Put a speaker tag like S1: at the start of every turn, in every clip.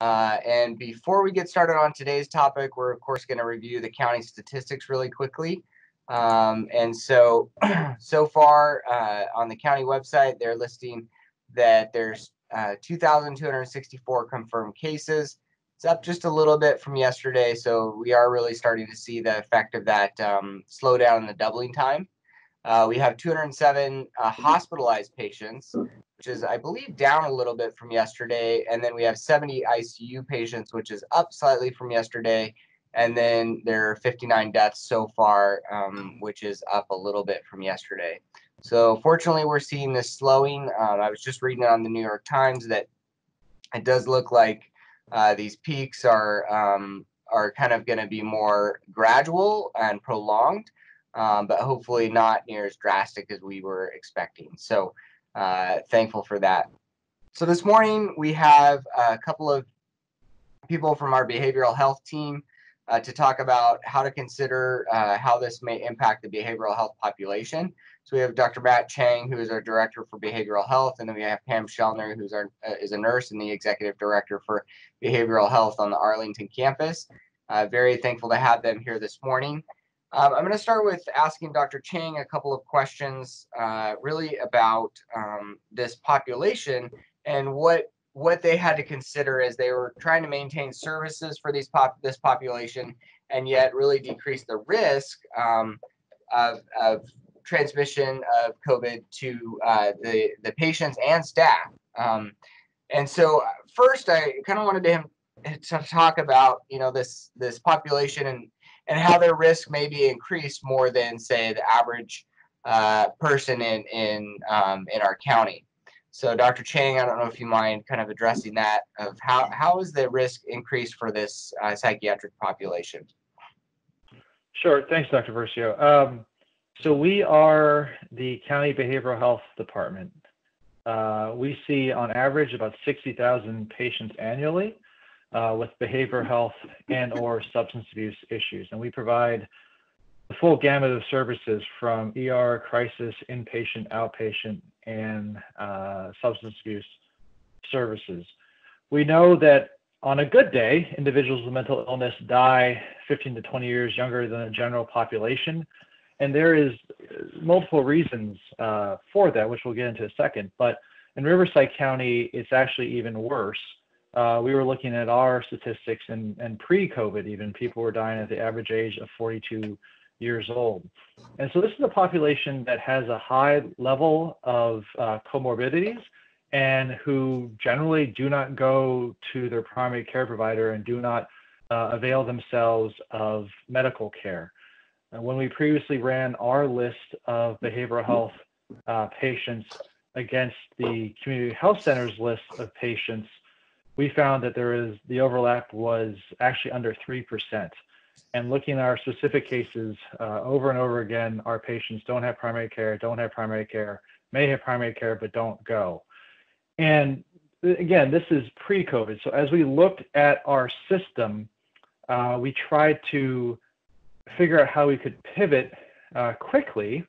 S1: And before we get started on today's topic, we're of course going to review the county statistics really quickly. And so far on the county website, they're listing that there's 2,264 confirmed cases. It's up just a little bit from yesterday, so we are really starting to see the effect of that slowdown in the doubling time. We have 207 hospitalized patients, which is, I believe, down a little bit from yesterday. And then we have 70 ICU patients, which is up slightly from yesterday. And then there are 59 deaths so far, which is up a little bit from yesterday. So fortunately, we're seeing this slowing. I was just reading on the New York Times that it does look like these peaks are kind of going to be more gradual and prolonged. But hopefully not near as drastic as we were expecting. So thankful for that. So this morning we have a couple of people from our behavioral health team to talk about how to consider how this may impact the behavioral health population. So we have Dr. Matt Chang, who is our director for behavioral health, and then we have Pam Schellner, who's is a nurse and the executive director for behavioral health on the Arlington campus. Very thankful to have them here this morning. I'm going to start with asking Dr. Chang a couple of questions really about this population and what they had to consider as they were trying to maintain services for this population and yet really decrease the risk of transmission of COVID to the patients and staff. And so first, I kind of wanted to talk about this population and how their risk may be increased more than, say, the average person in our county. So, Dr. Chang, I don't know if you mind kind of addressing that of how is the risk increased for this psychiatric population?
S2: Sure. Thanks, Dr. Versio. So we are the County Behavioral Health Department. We see on average about 60,000 patients annually with behavioral health and or substance abuse issues. And we provide the full gamut of services from ER, crisis, inpatient, outpatient, and substance abuse services. We know that on a good day, individuals with mental illness die 15 to 20 years younger than the general population. And there is multiple reasons for that, which we'll get into in a second. But in Riverside County, it's actually even worse. We were looking at our statistics and pre-COVID even, people were dying at the average age of 42 years old. And so this is a population that has a high level of comorbidities and who generally do not go to their primary care provider and do not avail themselves of medical care. When we previously ran our list of behavioral health patients against the community health centers list of patients, we found that the overlap was actually under 3%. And looking at our specific cases over and over again, our patients don't have primary care, may have primary care, but don't go. And again, this is pre-COVID. So as we looked at our system, we tried to figure out how we could pivot quickly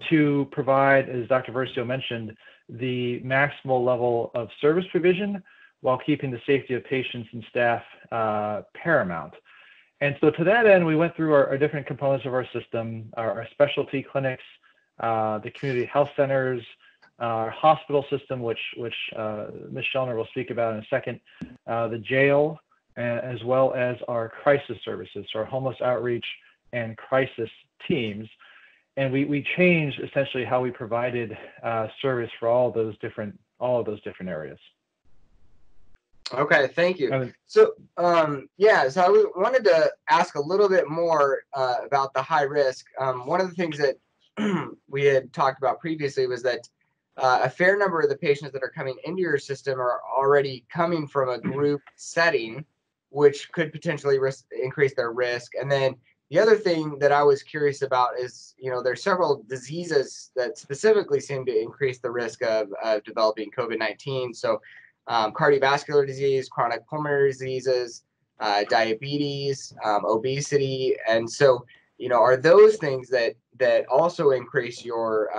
S2: to provide, as Dr. Versio mentioned, the maximal level of service provision while keeping the safety of patients and staff paramount. And so to that end, we went through our different components of our system, our specialty clinics, the community health centers, our hospital system, which Ms. Schellner will speak about in a second, the jail, as well as our crisis services, so our homeless outreach and crisis teams. And we changed essentially how we provided service for all of those different areas.
S1: Okay, thank you. So, so I wanted to ask a little bit more about the high risk. One of the things that we had talked about previously was that a fair number of the patients that are coming into your system are already coming from a group setting, which could potentially increase their risk. And then the other thing that I was curious about is, there's several diseases that specifically seem to increase the risk of developing COVID-19. So cardiovascular disease, chronic pulmonary diseases, diabetes, obesity. And so, are those things that also increase your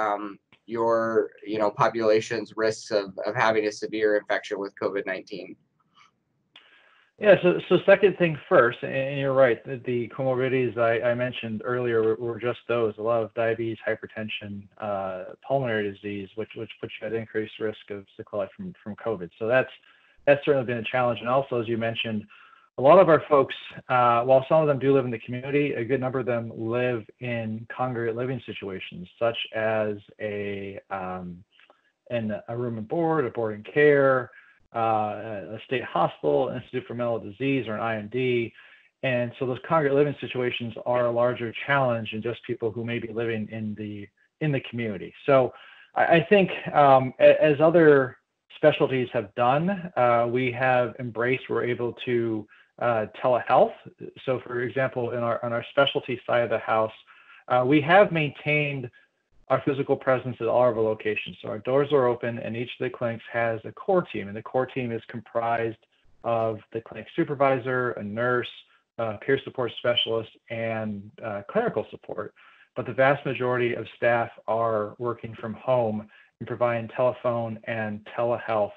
S1: population's risks of having a severe infection with COVID-19?
S2: Yeah, so second thing first, and you're right, the comorbidities I mentioned earlier were just those, a lot of diabetes, hypertension, pulmonary disease, which puts you at increased risk of sequelae from COVID. So that's certainly been a challenge. And also, as you mentioned, a lot of our folks, while some of them do live in the community, a good number of them live in congregate living situations, such as in a room and board, a board and care, a state hospital, Institute for Mental Disease, or an IMD. And so those congregate living situations are a larger challenge than just people who may be living in the community. So I think as other specialties have done, we have embraced, we're able to telehealth. So for example, on our specialty side of the house, we have maintained our physical presence at all of our locations. So our doors are open, and each of the clinics has a core team, and the core team is comprised of the clinic supervisor, a nurse, peer support specialist, and clerical support. But the vast majority of staff are working from home and providing telephone and telehealth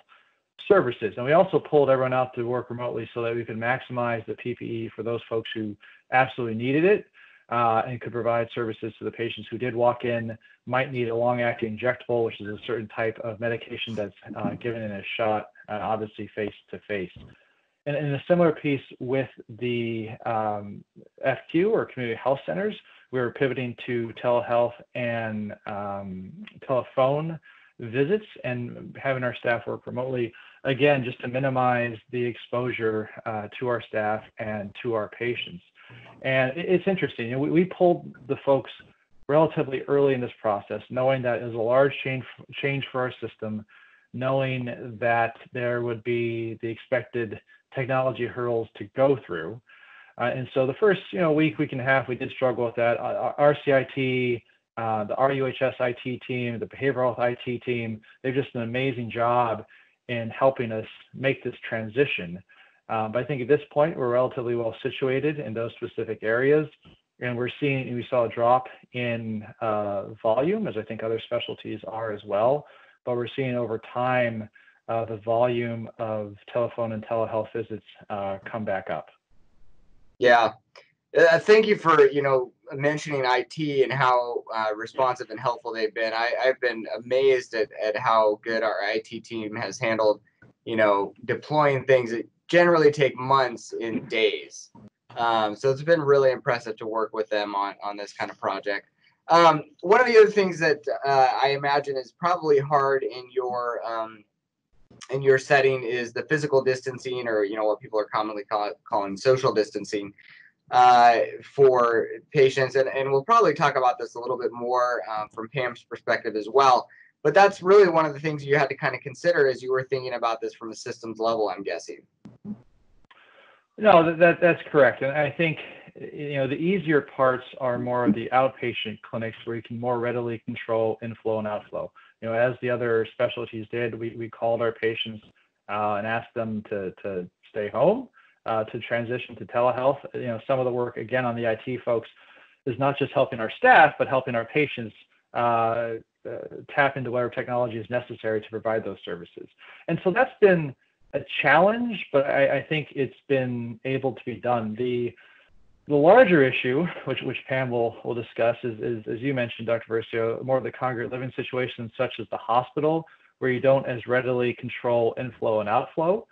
S2: services. And we also pulled everyone out to work remotely so that we could maximize the PPE for those folks who absolutely needed it, and could provide services to the patients who did walk in, might need a long-acting injectable, which is a certain type of medication that's given in a shot, obviously face-to-face. And in a similar piece with the FQ, or community health centers, we were pivoting to telehealth and telephone visits and having our staff work remotely, again, just to minimize the exposure to our staff and to our patients. And it's interesting. You know, we pulled the folks relatively early in this process, knowing that it was a large change for our system, knowing that there would be the expected technology hurdles to go through. And so the first week and a half, we did struggle with that. Our RCIT, the RUHS IT team, the behavioral health IT team, they've just done an amazing job in helping us make this transition. But I think at this point, we're relatively well situated in those specific areas. And we saw a drop in volume, as I think other specialties are as well. But we're seeing over time the volume of telephone and telehealth visits come back up.
S1: Yeah. Thank you for, mentioning IT and how responsive and helpful they've been. I've been amazed at how good our IT team has handled, deploying things that generally take months in days. So it's been really impressive to work with them on this kind of project. One of the other things that I imagine is probably hard in your setting is the physical distancing, or what people are commonly calling social distancing for patients. And we'll probably talk about this a little bit more from Pam's perspective as well. But that's really one of the things you had to kind of consider as you were thinking about this from a systems level, I'm guessing.
S2: No, that's correct. And I think, the easier parts are more of the outpatient clinics where you can more readily control inflow and outflow. As the other specialties did, we called our patients and asked them to stay home, to transition to telehealth. Some of the work, again, on the IT folks is not just helping our staff, but helping our patients tap into whatever technology is necessary to provide those services. And so that's been a challenge, but I think it's been able to be done. The larger issue, which Pam will discuss, is, as you mentioned, Dr. Versio, more of the congregate living situations, such as the hospital, where you don't as readily control inflow and outflow.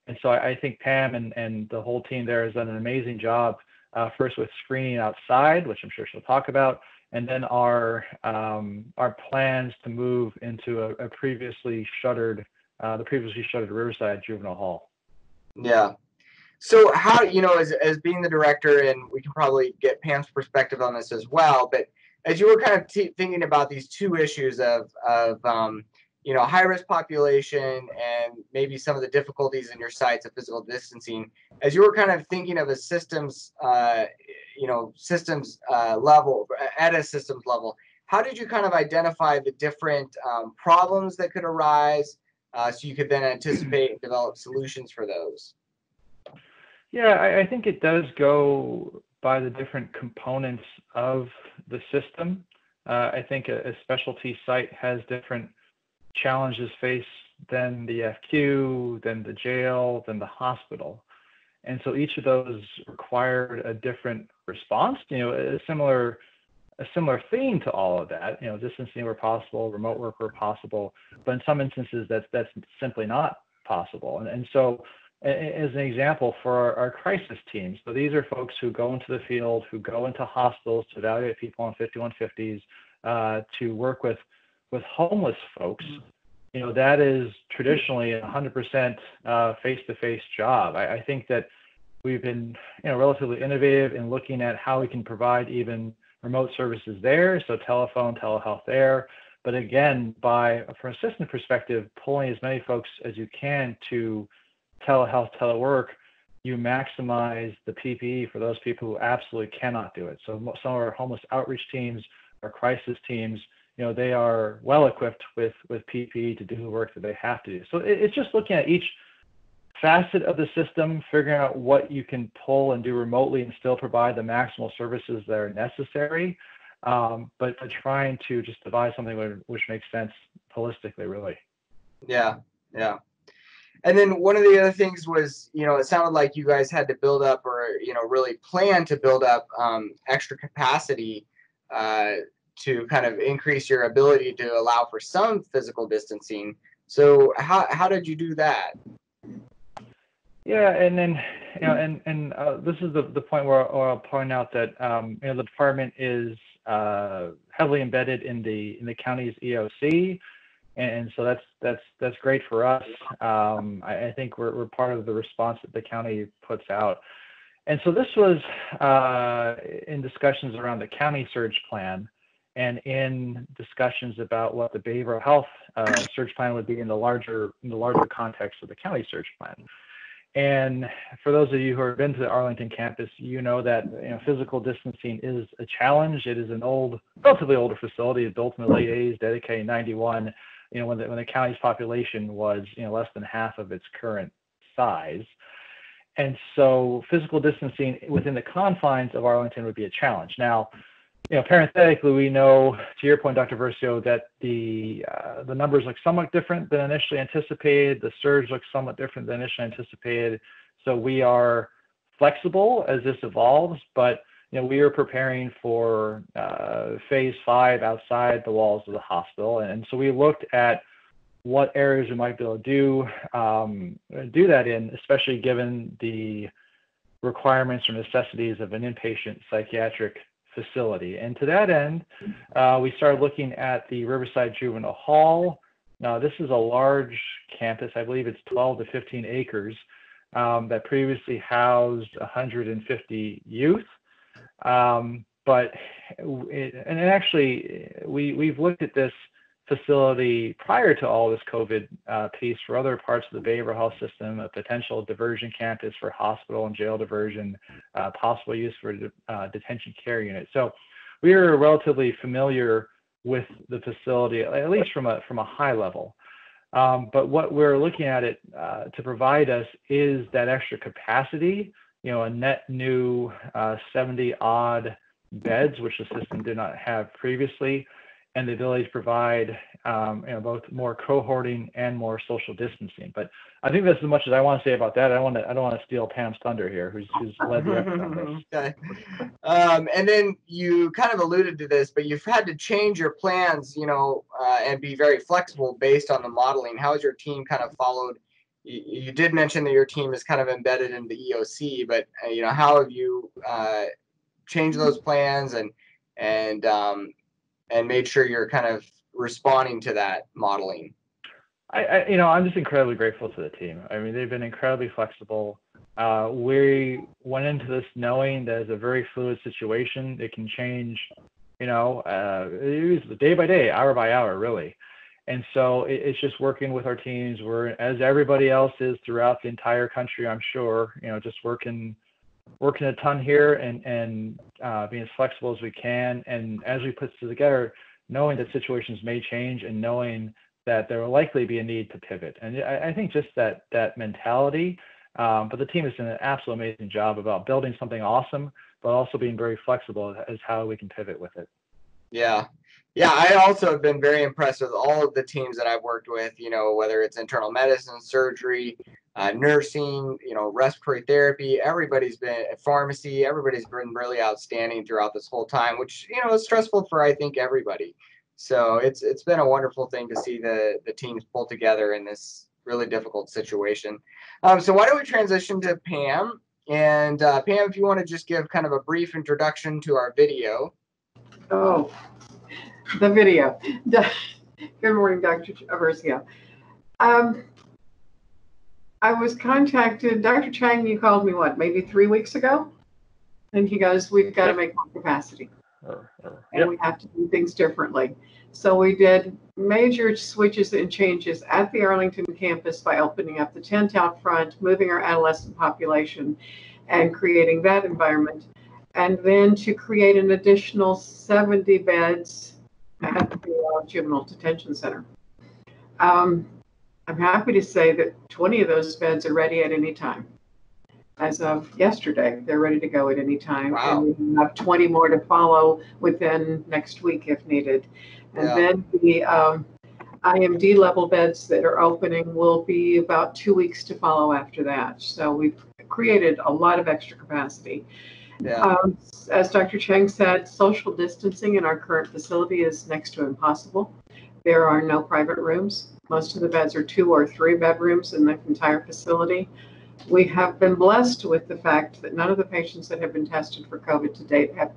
S2: And so I think Pam and the whole team there has done an amazing job, first with screening outside, which I'm sure she'll talk about, and then our plans to move into the previously shuttered Riverside Juvenile Hall.
S1: Yeah. So how, as being the director, and we can probably get Pam's perspective on this as well, but as you were kind of thinking about these two issues of high-risk population and maybe some of the difficulties in your sites of physical distancing, as you were kind of thinking of a systems level, at a systems level, how did you kind of identify the different problems that could arise so you could then anticipate and develop solutions for those?
S2: Yeah, I think it does go by the different components of the system. I think a specialty site has different challenges faced than the FQ, than the jail, than the hospital. And so each of those required a different response, a similar theme to all of that, distancing where possible, remote work where possible, but in some instances that's simply not possible. And so as an example for our crisis teams, so these are folks who go into the field, who go into hospitals to evaluate people on 5150s, to work with homeless folks. That is traditionally a 100% face-to-face job. I think that we've been relatively innovative in looking at how we can provide even remote services there, so telephone, telehealth there. But again, from a system perspective, pulling as many folks as you can to telehealth, telework, you maximize the PPE for those people who absolutely cannot do it. So some of our homeless outreach teams, our crisis teams, they are well equipped with PPE to do the work that they have to do. So it's just looking at each facet of the system, figuring out what you can pull and do remotely and still provide the maximal services that are necessary, but trying to just devise something which makes sense holistically, really.
S1: Yeah. And then one of the other things was, it sounded like you guys had to build up or, really plan to build up extra capacity to kind of increase your ability to allow for some physical distancing. So how did you do that?
S2: Yeah, and then this is the point where I'll point out that the department is heavily embedded in the county's EOC, and so that's great for us. I think we're part of the response that the county puts out, and so this was in discussions around the county surge plan, and in discussions about what the behavioral health surge plan would be in the larger context of the county surge plan. And for those of you who have been to the Arlington campus, that physical distancing is a challenge. It is an relatively older facility, built in the late 80s, dedicated in 91. When the county's population was less than half of its current size, and so physical distancing within the confines of Arlington would be a challenge. Now, parenthetically, we know, to your point, Dr. Versio, that the numbers look somewhat different than initially anticipated. The surge looks somewhat different than initially anticipated. So we are flexible as this evolves, but we are preparing for phase 5 outside the walls of the hospital. And so we looked at what areas we might be able to do that in, especially given the requirements or necessities of an inpatient psychiatric facility. And to that end, we started looking at the Riverside Juvenal Hall. Now, this is a large campus. I believe it's 12 to 15 acres that previously housed 150 youth. We've looked at this facility prior to all this COVID piece for other parts of the behavioral health system, a potential diversion campus for hospital and jail diversion, possible use for detention care unit. So we are relatively familiar with the facility, at least from a high level. But what we're looking at it to provide us is that extra capacity, a net new 70 odd beds, which the system did not have previously, and the ability to provide both more cohorting and more social distancing. But I think that's as much as I want to say about that. I don't want to steal Pam's thunder here, who's led the effort on this.
S1: Okay. And then you kind of alluded to this, but you've had to change your plans, and be very flexible based on the modeling. How has your team kind of followed? You did mention that your team is kind of embedded in the EOC, but how have you changed those plans and made sure you're kind of responding to that modeling?
S2: I'm just incredibly grateful to the team. I mean, they've been incredibly flexible. We went into this knowing that it's a very fluid situation. It can change, it was day by day, hour by hour, really. And so it's just working with our teams. We're, as everybody else is throughout the entire country, I'm sure, just working a ton here and being as flexible as we can. And as we put this together, knowing that situations may change and knowing that there will likely be a need to pivot. And I think just that mentality, but the team has done an absolutely amazing job about building something awesome, but also being very flexible as how we can pivot with it.
S1: Yeah. I also have been very impressed with all of the teams that I've worked with, whether it's internal medicine, surgery, nursing, respiratory therapy. Everybody's been at pharmacy. Everybody's been really outstanding throughout this whole time, which, is stressful for, I think, everybody. So it's been a wonderful thing to see the teams pull together in this really difficult situation. So why don't we transition to Pam? And Pam, if you want to just give kind of a brief introduction to our video.
S3: Oh, the video. Good morning, Dr. Versio. I was contacted, Dr. Chang, you called me, maybe 3 weeks ago? And he goes, we've got to make more capacity. And we have to do things differently. So we did major switches and changes at the Arlington campus by opening up the tent out front, moving our adolescent population, and creating that environment. And then to create an additional 70 beds at the Juvenile Detention Center. I'm happy to say that 20 of those beds are ready at any time. As of yesterday, they're ready to go at any time.
S1: Wow.
S3: And we have 20 more to follow within next week if needed. And then the IMD level beds that are opening will be about 2 weeks to follow after that. So we've created a lot of extra capacity.
S1: Yeah.
S3: As Dr. Chang said, social distancing in our current facility is next to impossible. There are no private rooms. Most of the beds are 2 or 3 bedrooms in the entire facility. We have been blessed with the fact that none of the patients that have been tested for COVID to date have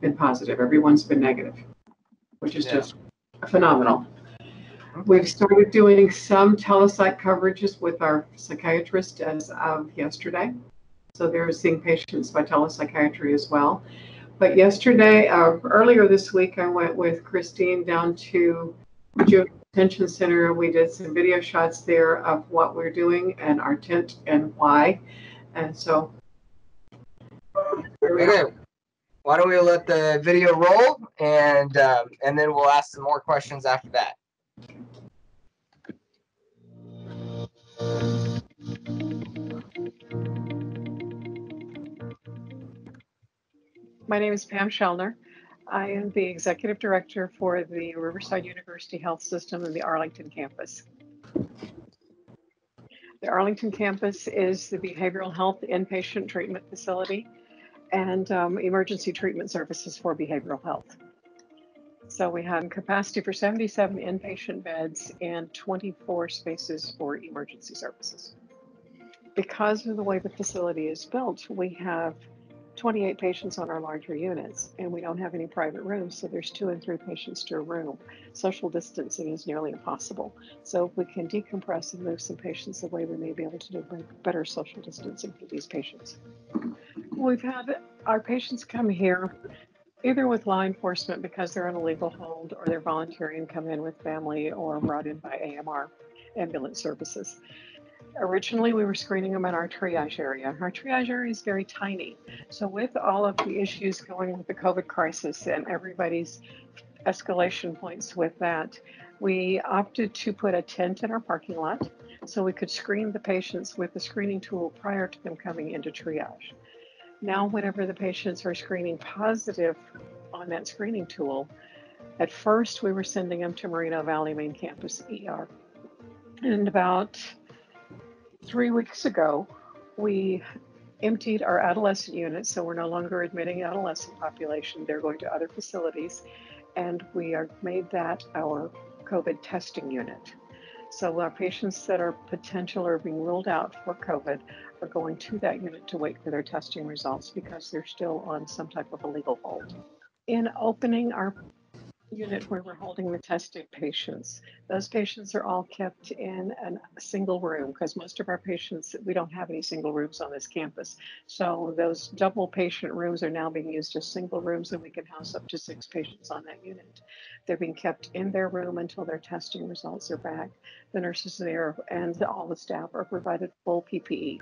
S3: been positive. Everyone's been negative, which is just phenomenal. We've started doing some telepsych coverages with our psychiatrist as of yesterday. So they're seeing patients by telepsychiatry as well. But yesterday, earlier this week, I went with Christine down to the Juvenile Detention Center. We did some video shots there of what we're doing and our tent and why. And so,
S1: Okay. Why don't we let the video roll, and then we'll ask some more questions after that.
S4: My name is Pam Schellner. I am the Executive Director for the Riverside University Health System and the Arlington Campus. The Arlington Campus is the behavioral health inpatient treatment facility and emergency treatment services for behavioral health. So we have capacity for 77 inpatient beds and 24 spaces for emergency services. Because of the way the facility is built, we have 28 patients on our larger units, and we don't have any private rooms, so there's 2 and 3 patients to a room. Social distancing is nearly impossible. So if we can decompress and move some patients away, we may be able to do better social distancing for these patients. We've had our patients come here either with law enforcement because they're on a legal hold, or they're volunteering and come in with family, or brought in by AMR, ambulance services. Originally, we were screening them in our triage area. Our triage area is very tiny. So with all of the issues going with the COVID crisis and everybody's escalation points with that, we opted to put a tent in our parking lot so we could screen the patients with the screening tool prior to them coming into triage. Now, whenever the patients are screening positive on that screening tool, at first we were sending them to Moreno Valley Main Campus ER. And about 3 weeks ago, we emptied our adolescent unit, so we're no longer admitting adolescent population. They're going to other facilities, and we made that our COVID testing unit. So our patients that are potential or being ruled out for COVID are going to that unit to wait for their testing results because they're still on some type of a legal hold. In opening our unit where we're holding the tested patients, those patients are all kept in a single room because most of our patients, we don't have any single rooms on this campus. So those double patient rooms are now being used as single rooms, and we can house up to 6 patients on that unit. They're being kept in their room until their testing results are back. The nurses there and all the staff are provided full PPE.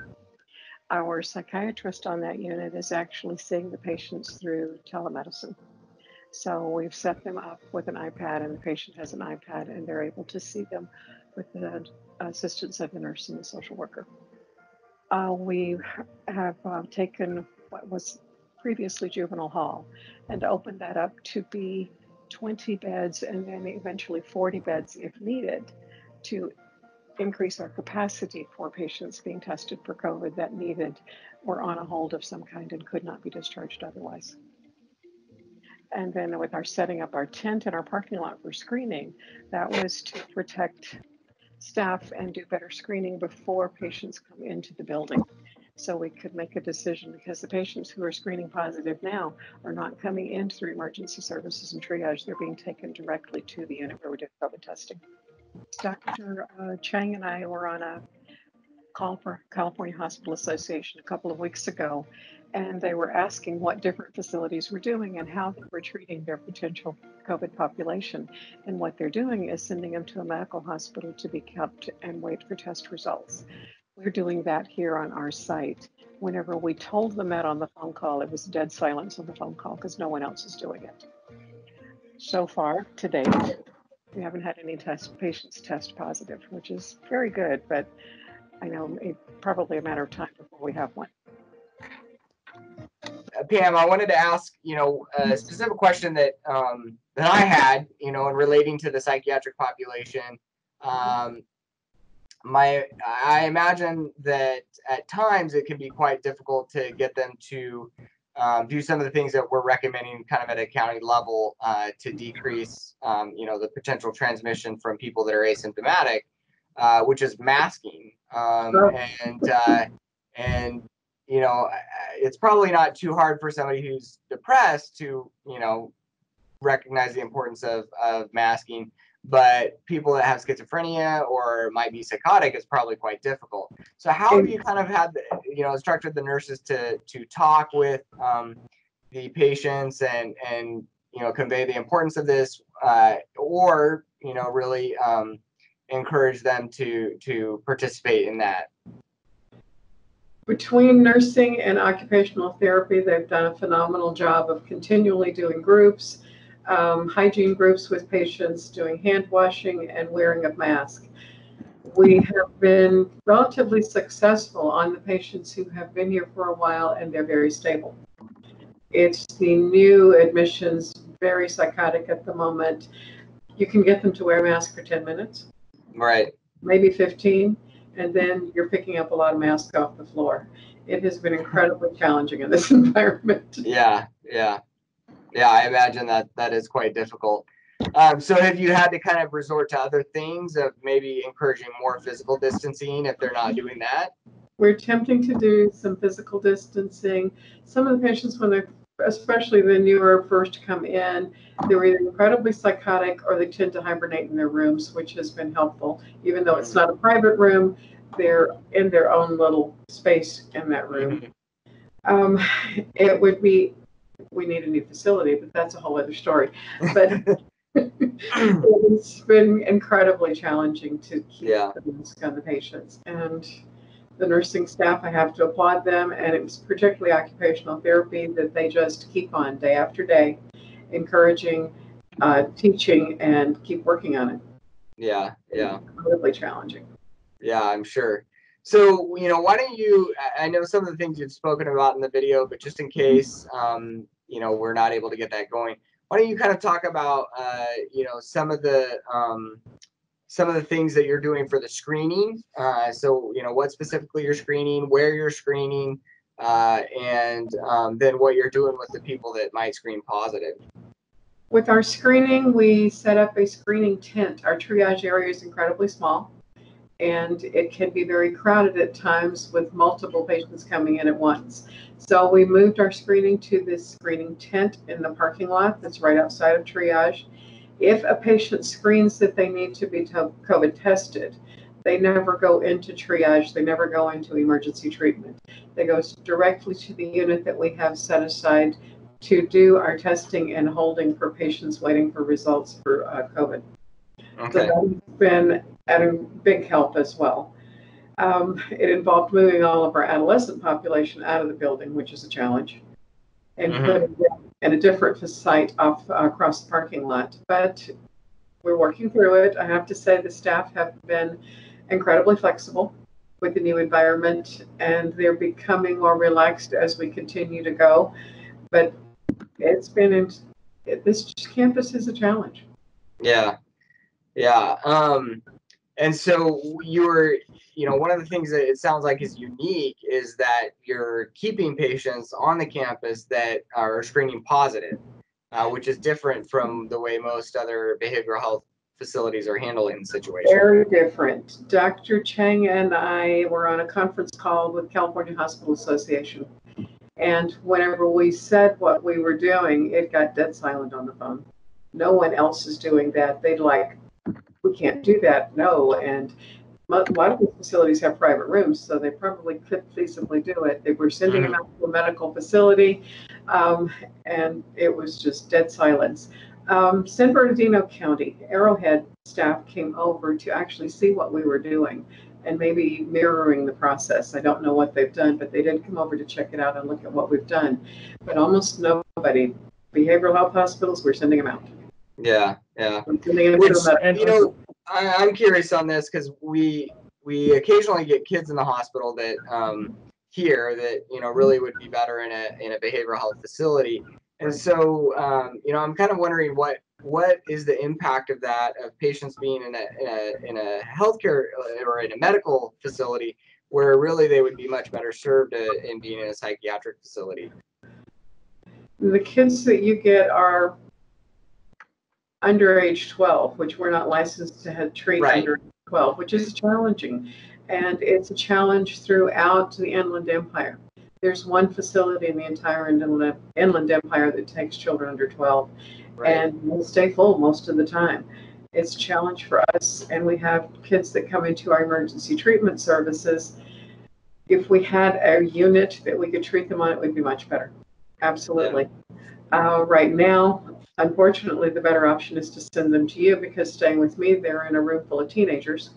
S4: Our psychiatrist on that unit is actually seeing the patients through telemedicine. So we've set them up with an iPad, and the patient has an iPad, and they're able to see them with the assistance of the nurse and the social worker. We have taken what was previously Juvenile Hall and opened that up to be 20 beds and then eventually 40 beds if needed to increase our capacity for patients being tested for COVID that needed or on a hold of some kind and could not be discharged otherwise. And then with our setting up our tent in our parking lot for screening, that was to protect staff and do better screening before patients come into the building. So we could make a decision, because the patients who are screening positive now are not coming in through emergency services and triage. They're being taken directly to the unit where we do COVID testing. Dr. Chang and I were on a call for California Hospital Association a couple of weeks ago, and they were asking what different facilities were doing and how they were treating their potential COVID population. And what they're doing is sending them to a medical hospital to be kept and wait for test results. We're doing that here on our site. Whenever we told them that on the phone call, it was dead silence on the phone call because no one else is doing it. So far, to date, we haven't had any patients test positive, which is very good, but I know it's probably a matter of time before we have one.
S1: Pam, I wanted to ask, a specific question that that I had, in relating to the psychiatric population. I imagine that at times it can be quite difficult to get them to do some of the things that we're recommending kind of at a county level to decrease, the potential transmission from people that are asymptomatic, which is masking. And it's probably not too hard for somebody who's depressed to, recognize the importance of masking. But people that have schizophrenia or might be psychotic is probably quite difficult. So how have you kind of had, instructed the nurses to talk with the patients and convey the importance of this, or really encourage them to participate in that?
S3: Between nursing and occupational therapy, they've done a phenomenal job of continually doing groups, hygiene groups with patients, doing hand washing and wearing of masks. We have been relatively successful on the patients who have been here for a while, and they're very stable. It's the new admissions, very psychotic at the moment. You can get them to wear a mask for 10 minutes.
S1: Right.
S3: Maybe 15, and then you're picking up a lot of masks off the floor. It has been incredibly challenging in this environment.
S1: Yeah, I imagine that is quite difficult. So have you had to kind of resort to other things of maybe encouraging more physical distancing if they're not doing that?
S3: We're attempting to do some physical distancing. Some of the patients, when they're, especially the newer first come in, they're either incredibly psychotic or they tend to hibernate in their rooms, which has been helpful. Even though it's not a private room, they're in their own little space in that room. It would be, we need a new facility, but that's a whole other story. But it's been incredibly challenging to keep the mask on the patients. And the nursing staff, I have to applaud them, and it was particularly occupational therapy that they just keep on day after day, encouraging, teaching, and keep working on it.
S1: Yeah.
S3: Incredibly challenging.
S1: Yeah, I'm sure. So, why don't you, I know some of the things you've spoken about in the video, but just in case, we're not able to get that going, why don't you kind of talk about, some of the things that you're doing for the screening. So, what specifically you're screening, where you're screening, and then what you're doing with the people that might screen positive.
S3: With our screening, we set up a screening tent. Our triage area is incredibly small, and it can be very crowded at times with multiple patients coming in at once. So we moved our screening to this screening tent in the parking lot that's right outside of triage. If a patient screens that they need to be COVID tested, they never go into triage. They never go into emergency treatment. They go directly to the unit that we have set aside to do our testing and holding for patients waiting for results for COVID.
S1: Okay.
S3: So that's been a big help as well. It involved moving all of our adolescent population out of the building, which is a challenge, and putting them in a different site across the parking lot. But we're working through it. I have to say the staff have been incredibly flexible with the new environment, and they're becoming more relaxed as we continue to go. But it's been, this campus is a challenge.
S1: Yeah. And so you're, one of the things that it sounds like is unique is that you're keeping patients on the campus that are screening positive, which is different from the way most other behavioral health facilities are handling the situation.
S3: Very different. Dr. Chang and I were on a conference call with California Hospital Association. And whenever we said what we were doing, it got dead silent on the phone. No one else is doing that. They'd like, we can't do that, no. And a lot of these facilities have private rooms, so they probably could feasibly do it. They were sending them out to a medical facility, and it was just dead silence. San Bernardino County, Arrowhead staff came over to actually see what we were doing and maybe mirroring the process. I don't know what they've done, but they did come over to check it out and look at what we've done. But almost nobody, behavioral health hospitals, we're sending them out.
S1: Yeah.
S3: Which,
S1: I'm curious on this because we occasionally get kids in the hospital that here that really would be better in a behavioral health facility, and so I'm kind of wondering what is the impact of that, of patients being in a healthcare or in a medical facility where really they would be much better served in being in a psychiatric facility.
S3: The kids that you get are under age 12, which we're not licensed to treat under 12, which is challenging. And it's a challenge throughout the Inland Empire. There's one facility in the entire Inland Empire that takes children under 12, and we'll stay full most of the time. It's a challenge for us, and we have kids that come into our emergency treatment services. If we had a unit that we could treat them on, it would be much better. Absolutely. Right now, unfortunately, the better option is to send them to you, because staying with me, they're in a room full of teenagers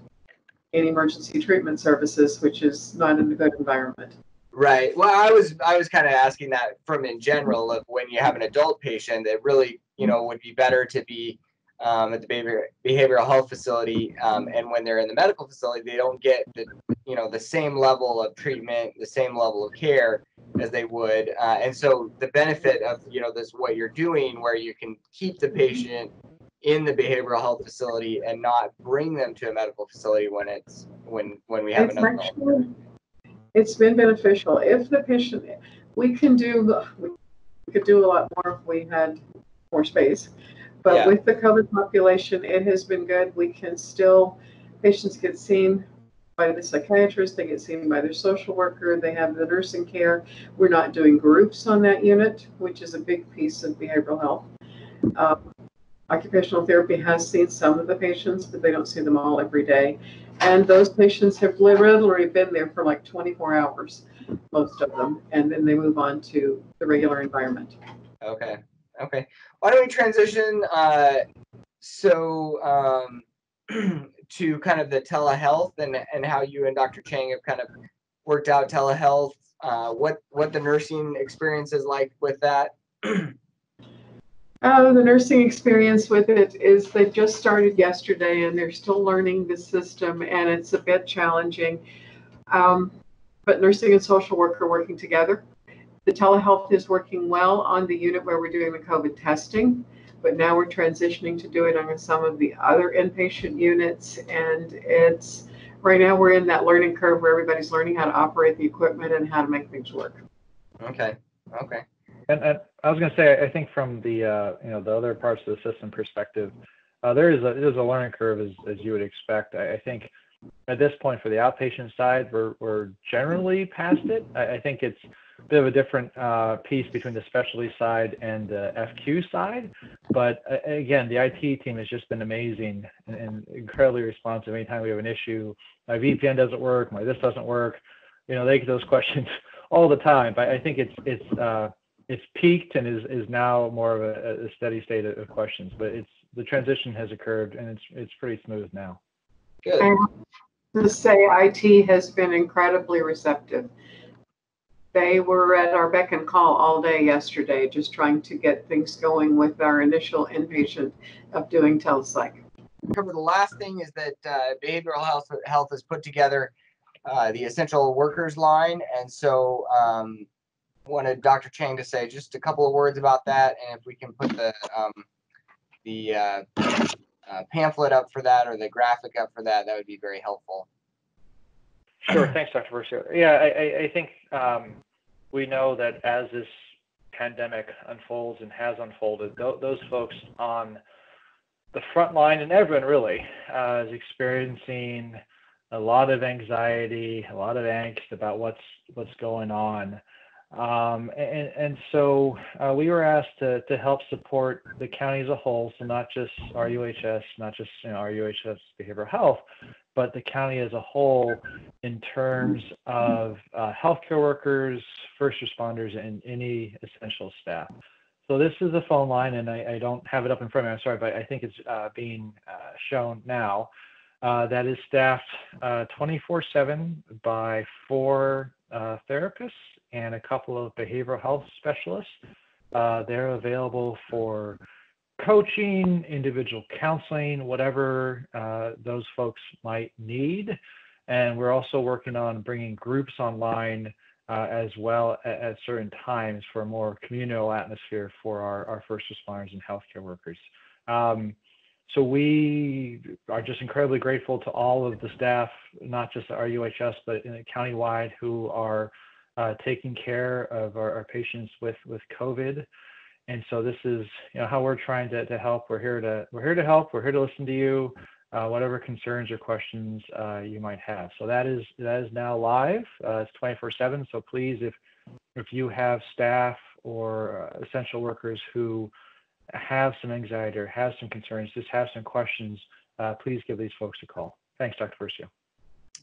S3: in emergency treatment services, which is not in a good environment.
S1: Right. Well, I was kind of asking that from in general of when you have an adult patient that really, would be better to be at the behavioral health facility, and when they're in the medical facility, they don't get the same level of treatment, the same level of care as they would. And so the benefit of, this, what you're doing, where you can keep the patient in the behavioral health facility and not bring them to a medical facility when we have another.
S3: It's been beneficial. If the patient, we could do a lot more if we had more space. But with the COVID population, it has been good. We can still, patients get seen by the psychiatrist, they get seen by their social worker, they have the nursing care. We're not doing groups on that unit, which is a big piece of behavioral health. Occupational therapy has seen some of the patients, but they don't see them all every day. And those patients have literally been there for like 24 hours, most of them, and then they move on to the environment.
S1: Okay. Why don't we transition to kind of the telehealth and how you and Dr. Chang have kind of worked out telehealth, what the nursing experience is like with that.
S3: The nursing experience with it is they just started yesterday and they're still learning the system, and it's a bit challenging. But nursing and social work are working together. The telehealth is working well on the unit where we're doing the COVID testing, but now we're transitioning to do it on some of the other inpatient units. And it's right now we're in that learning curve where everybody's learning how to operate the equipment and how to make things work.
S1: Okay.
S2: And I was going to say, I think from the the other parts of the system perspective, there is a learning curve as you would expect. I think at this point for the outpatient side, we're generally past it. I think it's a bit of a different piece between the specialty side and the FQ side. But again, the IT team has just been amazing and incredibly responsive. Anytime we have an issue, my VPN doesn't work, my this doesn't work, they get those questions all the time. But I think it's peaked and is now more of a steady state of questions. But the transition has occurred and it's pretty smooth now.
S1: Good.
S3: I have to say, IT has been incredibly receptive. They were at our beck and call all day yesterday, just trying to get things going with our initial inpatient of doing telepsych.
S1: The last thing is that behavioral health has put together the essential workers line, and so wanted Dr. Chang to say just a couple of words about that, and if we can put the pamphlet up for that or the graphic up for that, that would be very helpful.
S2: Sure. Thanks, Dr. Versio. Yeah, I think we know that as this pandemic unfolds and has unfolded, those folks on the front line, and everyone really, is experiencing a lot of anxiety, a lot of angst about what's going on. And so we were asked to help support the county as a whole, so not just RUHS, not just RUHS Behavioral Health, but the county as a whole in terms of healthcare workers, first responders, and any essential staff. So this is a phone line, and I don't have it up in front of me, I'm sorry, but I think it's being shown now. That is staffed 24/7 by 4 therapists and a couple of behavioral health specialists. They're available for coaching, individual counseling, whatever those folks might need. And we're also working on bringing groups online as well at certain times for a more communal atmosphere for our first responders and healthcare workers. So we are just incredibly grateful to all of the staff, not just at RUHS, but countywide, who are taking care of our patients with COVID. And so this is, how we're trying to help. We're here to help. We're here to listen to you, whatever concerns or questions you might have. So that is now live. It's 24/7. So please, if you have staff or essential workers who have some anxiety or have some concerns, just have some questions, please give these folks a call. Thanks, Dr. Versio.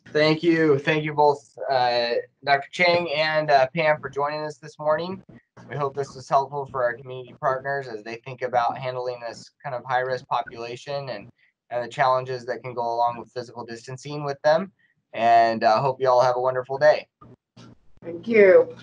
S1: Thank you. Thank you both, Dr. Chang and Pam, for joining us this morning. We hope this was helpful for our community partners as they think about handling this kind of high-risk population and the challenges that can go along with physical distancing with them. And hope you all have a wonderful day.
S3: Thank you.